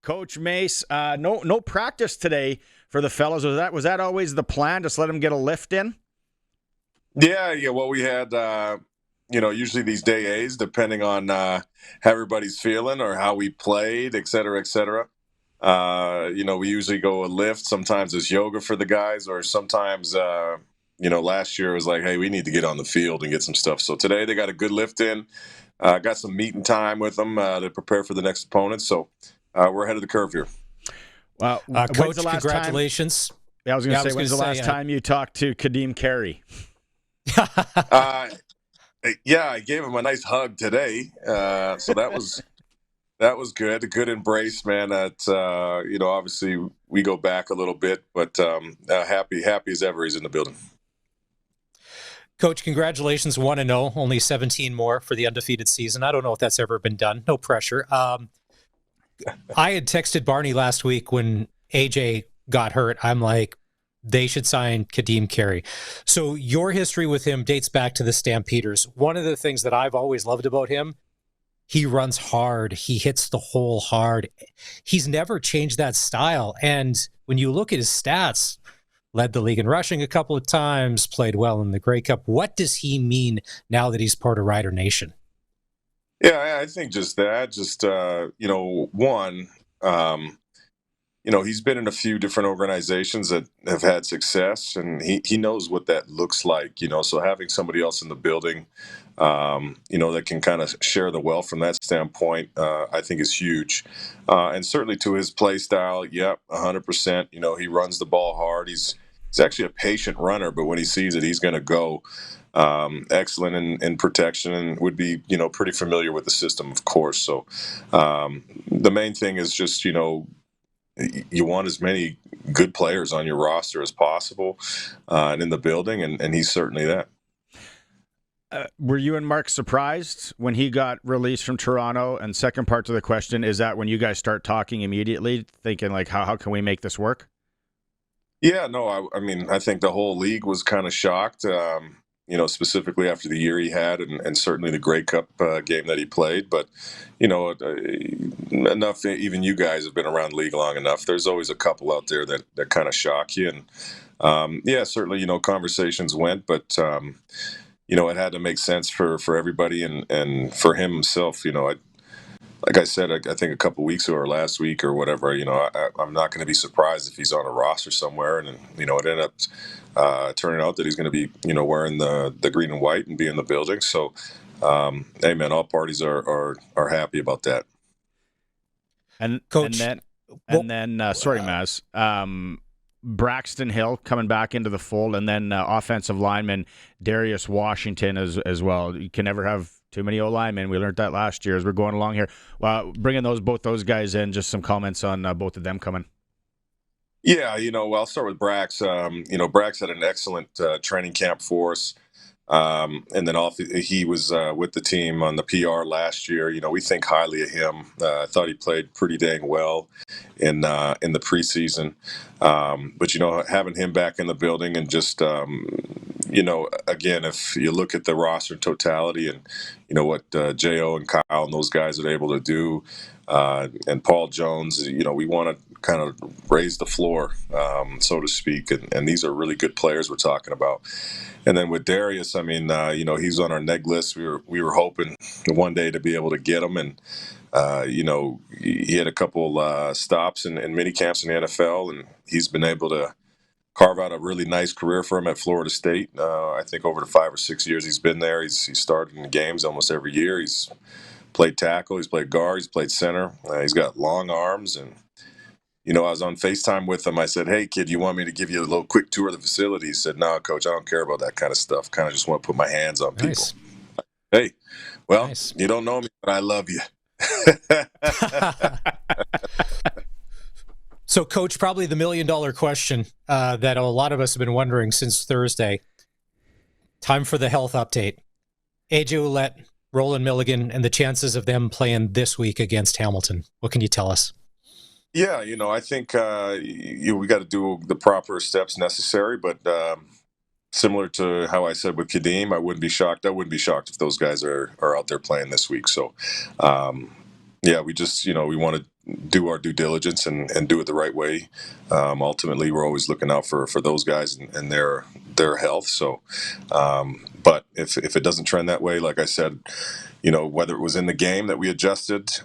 Coach Mace, no practice today for the fellas. Was that always the plan? Just let them get a lift in? Yeah. Well, we had, usually these day A's, depending on how everybody's feeling or how we played, et cetera, et cetera. We usually go a lift. Sometimes it's yoga for the guys, or sometimes, last year it was like, hey, we need to get on the field and get some stuff. So today they got a good lift in. Got some meeting time with them to prepare for the next opponent. So we're ahead of the curve here. Well, Coach, congratulations. I was going to say, when's the last time you talked to Kadeem Carey? Yeah, I gave him a nice hug today. So that was good. A good embrace, man. That obviously we go back a little bit, but happy as ever he's in the building. Coach, congratulations, 1-0, only 17 more for the undefeated season. I don't know if that's ever been done. No pressure. I had texted Barney last week when AJ got hurt. I'm like, they should sign Kadeem Carey. So your history with him dates back to the Stampeders. One of the things that I've always loved about him, he runs hard. He hits the hole hard. He's never changed that style. And when you look at his stats, led the league in rushing a couple of times, played well in the Grey Cup. What does he mean now that he's part of Rider Nation? Yeah, I think just that. He's been in a few different organizations that have had success, and he knows what that looks like. So having somebody else in the building, that can kind of share the wealth from that standpoint, I think is huge. And certainly to his play style, 100%. He runs the ball hard. He's actually a patient runner, but when he sees it, he's going to go. Excellent in protection, and would be pretty familiar with the system, of course. So the main thing is just you want as many good players on your roster as possible and in the building, and he's certainly that. Were you and Mark surprised when he got released from Toronto? And second part to the question, is that when you guys start talking immediately, thinking like, how can we make this work? Yeah, no, I think the whole league was kind of shocked, specifically after the year he had, and certainly the Grey Cup game that he played. But, enough, even you guys have been around the league long enough. There's always a couple out there that kind of shock you. And, certainly, conversations went, but, it had to make sense for everybody and for him himself. Like I said, I think a couple weeks ago or last week or whatever, I'm not going to be surprised if he's on a roster somewhere. And, it ended up turning out that he's going to be, wearing the green and white and be in the building. So, hey, man, all parties are happy about that. And, Coach, sorry, Maz. Braxton Hill coming back into the fold, and then offensive lineman Darius Washington as well. You can never have too many O-linemen. We learned that last year as we're going along here. Well, bringing both those guys in, just some comments on both of them coming. Yeah, I'll start with Brax. Brax had an excellent training camp for us. And then he was with the team on the PR last year. We think highly of him. I thought he played pretty dang well in the preseason. But having him back in the building and just again, if you look at the roster totality and what Jo and Kyle and those guys are able to do, and Paul Jones, we want to kind of raise the floor, so to speak. And these are really good players we're talking about. And then with Darius, he's on our neg list. We were hoping one day to be able to get him, and he had a couple stops in mini camps in the NFL, and he's been able to carve out a really nice career for him at Florida State. I think over the 5 or 6 years he's been there, he's started in games almost every year. He's played tackle, he's played guard, he's played center. He's got long arms, and I was on FaceTime with him. I said, "Hey, kid, you want me to give you a little quick tour of the facility?" He said, "No, Coach, I don't care about that kind of stuff. Kind of just want to put my hands on people." Hey, well, nice. You don't know me, but I love you. So, Coach, probably the $1 million question that a lot of us have been wondering since Thursday. Time for the health update. AJ Ouellette, Roland Milligan, and the chances of them playing this week against Hamilton. What can you tell us? Yeah, I think we got to do the proper steps necessary, but similar to how I said with Kadeem, I wouldn't be shocked. I wouldn't be shocked if those guys are out there playing this week. So, yeah, we just, we want to do our due diligence and do it the right way. Ultimately, we're always looking out for those guys and their health. So, but if it doesn't trend that way, like I said, whether it was in the game that we adjusted,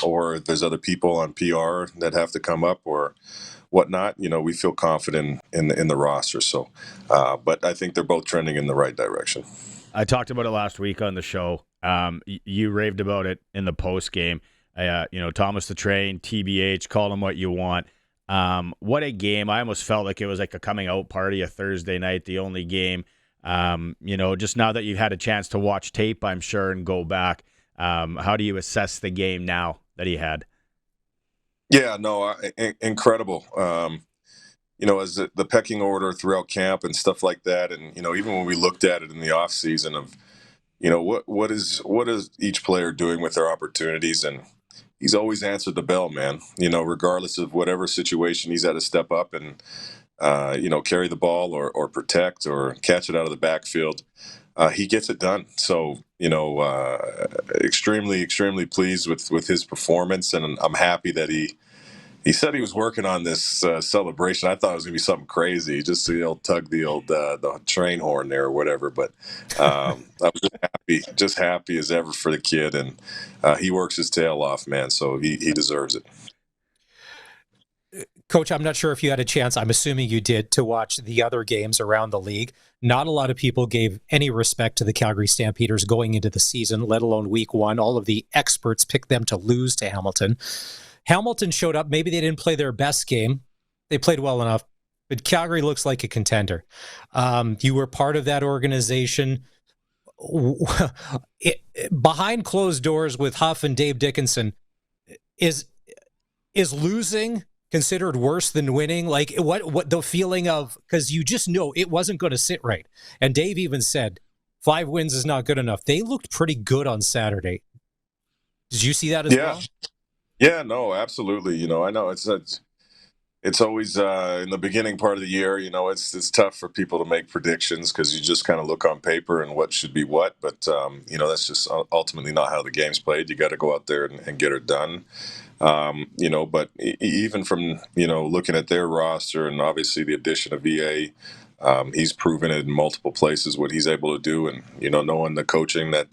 or if there's other people on PR that have to come up or whatnot, we feel confident in the roster. So, but I think they're both trending in the right direction. I talked about it last week on the show. You raved about it in the post game. Thomas the Train, TBH, call him what you want. What a game. I almost felt like it was like a coming out party, a Thursday night, the only game. Just now that you've had a chance to watch tape, I'm sure, and go back, how do you assess the game now that he had? Yeah, no, incredible. As the pecking order throughout camp and stuff like that. And, even when we looked at it in the off season of, what is each player doing with their opportunities? And he's always answered the bell, man, regardless of whatever situation he's had to step up and, carry the ball or protect or catch it out of the backfield. He gets it done. So, extremely, extremely pleased with his performance. And I'm happy that he said he was working on this celebration. I thought it was going to be something crazy, just the tug the train horn there or whatever. But I was just happy as ever for the kid, and he works his tail off, man. So he deserves it. Coach, I'm not sure if you had a chance, I'm assuming you did, to watch the other games around the league. Not a lot of people gave any respect to the Calgary Stampeders going into the season, let alone week one. All of the experts picked them to lose to Hamilton. Hamilton showed up. Maybe they didn't play their best game. They played well enough, but Calgary looks like a contender. You were part of that organization. Behind closed doors with Huff and Dave Dickinson, is losing considered worse than winning? Like, what the feeling of, because you just know it wasn't going to sit right. And Dave even said 5 wins is not good enough. They looked pretty good on Saturday. Did you see that as well? Yeah, no, absolutely. I know it's always in the beginning part of the year, it's tough for people to make predictions because you just kind of look on paper and what should be what. But, that's just ultimately not how the game's played. You got to go out there and get it done. But even from, looking at their roster and obviously the addition of VA, he's proven it in multiple places what he's able to do, and knowing the coaching that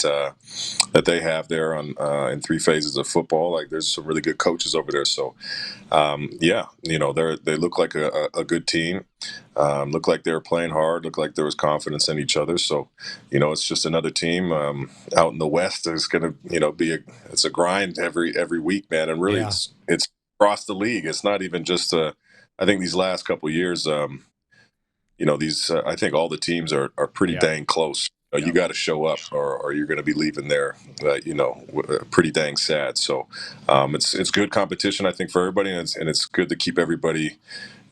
they have there on in 3 phases of football, like there's some really good coaches over there. So they look like a good team. Look like they were playing hard. Look like there was confidence in each other. So it's just another team out in the West. It's going to it's a grind every week, man. And really, it's across the league. It's not even just I think these last couple of years. I think all the teams are pretty dang close. You got to show up, or you're going to be leaving there, pretty dang sad. So it's good competition, I think, for everybody, and it's good to keep everybody,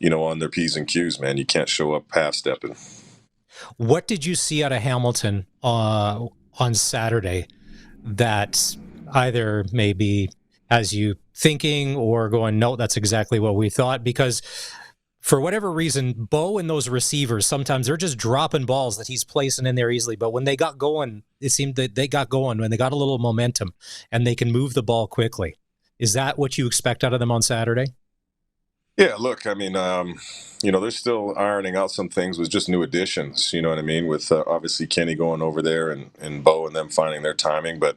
on their P's and Q's, man. You can't show up half-stepping. What did you see out of Hamilton on Saturday that either maybe has you thinking or going, no, that's exactly what we thought? Because for whatever reason, Bo and those receivers, sometimes they're just dropping balls that he's placing in there easily. But when they got going, it seemed that they got going, when they got a little momentum and they can move the ball quickly. Is that what you expect out of them on Saturday? Yeah, look, I mean, they're still ironing out some things with just new additions, you know what I mean? With obviously Kenny going over there and Bo and them finding their timing. But,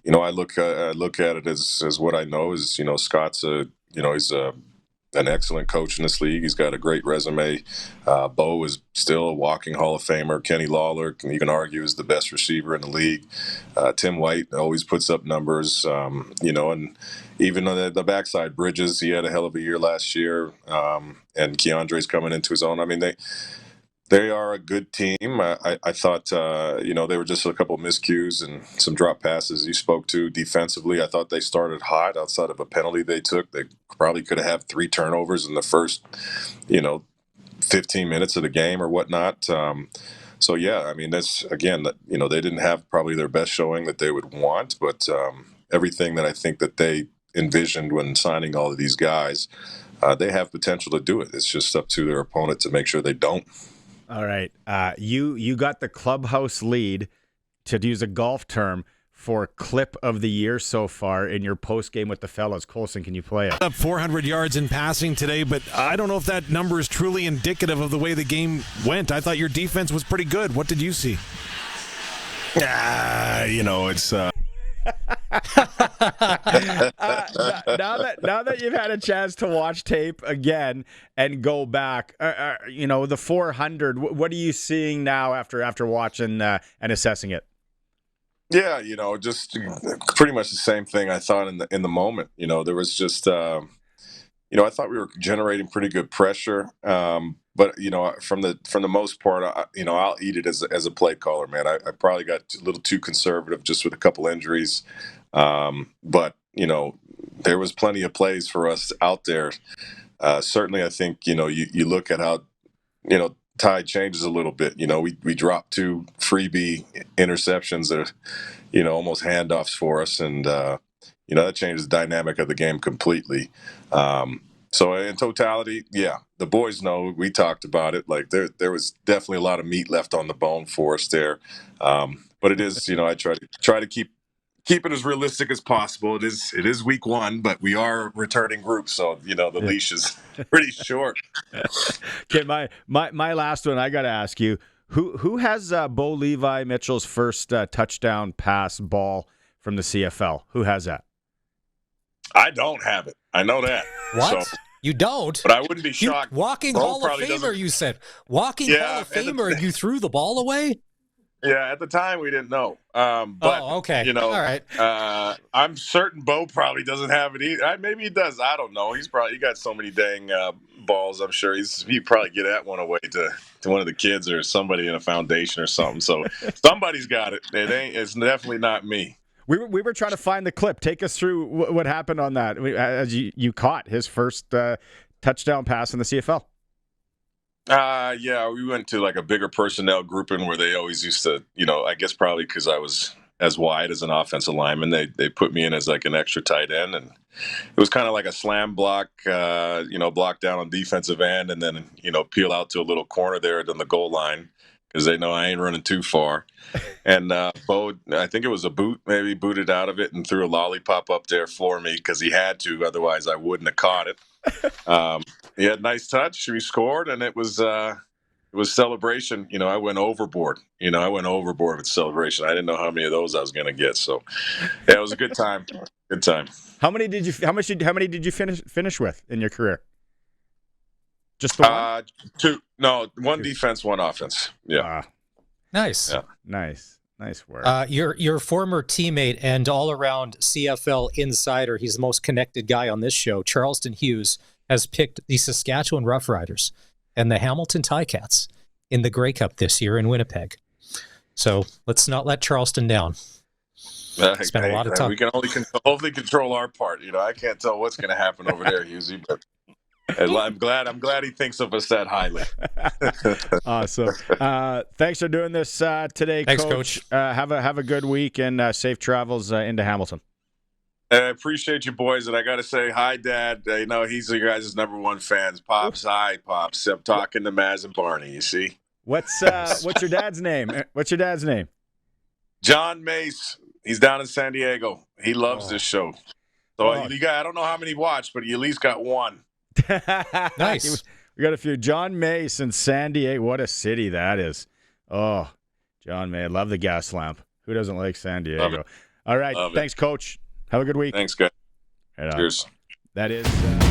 I look at it as what I know is, Scott's he's an excellent coach in this league. He's got a great resume. Bo is still a walking Hall of Famer. Kenny Lawler, you can argue, is the best receiver in the league. Tim White always puts up numbers, and even on the backside, Bridges, he had a hell of a year last year, and Keandre's coming into his own. I mean, they are a good team. I thought, they were just a couple of miscues and some drop passes you spoke to defensively. I thought they started hot outside of a penalty they took. They probably could have had 3 turnovers in the first, 15 minutes of the game or whatnot. So, yeah, I mean, that's, again, they didn't have probably their best showing that they would want, but everything that I think that they envisioned when signing all of these guys, they have potential to do it. It's just up to their opponent to make sure they don't. All right. You got the clubhouse lead, to use a golf term, for clip of the year so far in your post game with the fellas. Colson, can you play it? Up 400 yards in passing today, but I don't know if that number is truly indicative of the way the game went. I thought your defense was pretty good. What did you see? It's now that you've had a chance to watch tape again and go back, the 400. What are you seeing now after watching and assessing it? Yeah, just pretty much the same thing I thought in the moment. There was just, I thought we were generating pretty good pressure. But from the most part, I'll eat it as a play caller, man. I probably got a little too conservative just with a couple injuries. But there was plenty of plays for us out there. Certainly, I think you look at how tide changes a little bit. We dropped 2 freebie interceptions that are, almost handoffs for us, and that changes the dynamic of the game completely. So in totality, yeah, the boys know. We talked about it. Like there was definitely a lot of meat left on the bone for us there. But it is, I try to keep it as realistic as possible. It is week 1, but we are a returning group, so the leash is pretty short. Okay, my last one. I got to ask you, who has Bo Levi Mitchell's first touchdown pass ball from the CFL? Who has that? I don't have it. I know that. What? So, you don't? but I wouldn't be shocked. Walking Bo Hall of probably Famer, you said. Walking Yeah, Hall of Famer, and you threw the ball away? Yeah, at the time we didn't know. But, okay. All right. I'm certain Bo probably doesn't have it either. Maybe he does. I don't know. He got so many dang balls. I'm sure he'd probably get that one away to one of the kids or somebody in a foundation or something. So somebody's got it. It's definitely not me. We were trying to find the clip. Take us through what happened on that as you caught his first touchdown pass in the CFL. Yeah, we went to like a bigger personnel grouping where they always used to, I guess probably because I was as wide as an offensive lineman, they put me in as like an extra tight end, and it was kind of like a slam block, block down on defensive end, and then peel out to a little corner there on the goal line because they know I ain't running too far. And Bo, I think it was a boot, maybe booted out of it and threw a lollipop up there for me because he had to, otherwise I wouldn't have caught it. He had a nice touch. We scored, and it was celebration. I went overboard. I went overboard with celebration. I didn't know how many of those I was going to get. So, yeah, it was a good time. Good time. How many did you finish with in your career? Just the one? 2. No, 1 defense, 1 offense. Yeah. Nice. Yeah. Nice work. Your former teammate and all-around CFL insider, he's the most connected guy on this show, Charleston Hughes, has picked the Saskatchewan Roughriders and the Hamilton Ticats in the Grey Cup this year in Winnipeg. So let's not let Charleston down. Spent a lot of time. We can only control our part. I can't tell what's going to happen over there, Husey, but I'm glad he thinks of us that highly. Awesome. Thanks for doing this today, Thanks, Coach. Have a good week and safe travels into Hamilton. I appreciate you, boys, and I got to say hi, Dad. He's your guys' number 1 fans. Pops, hi, Pops. I'm talking to Maz and Barney. You see? What's your dad's name? What's your dad's name? John Mace. He's down in San Diego. He loves this show. So you got, I don't know how many watch, but you at least got 1. Nice. We got a few. John Mace in San Diego. What a city that is. Oh, John Mace. Love the gas lamp. Who doesn't like San Diego? All right. Thanks, Coach. Have a good week. Thanks, guys. Right on. Cheers. That is...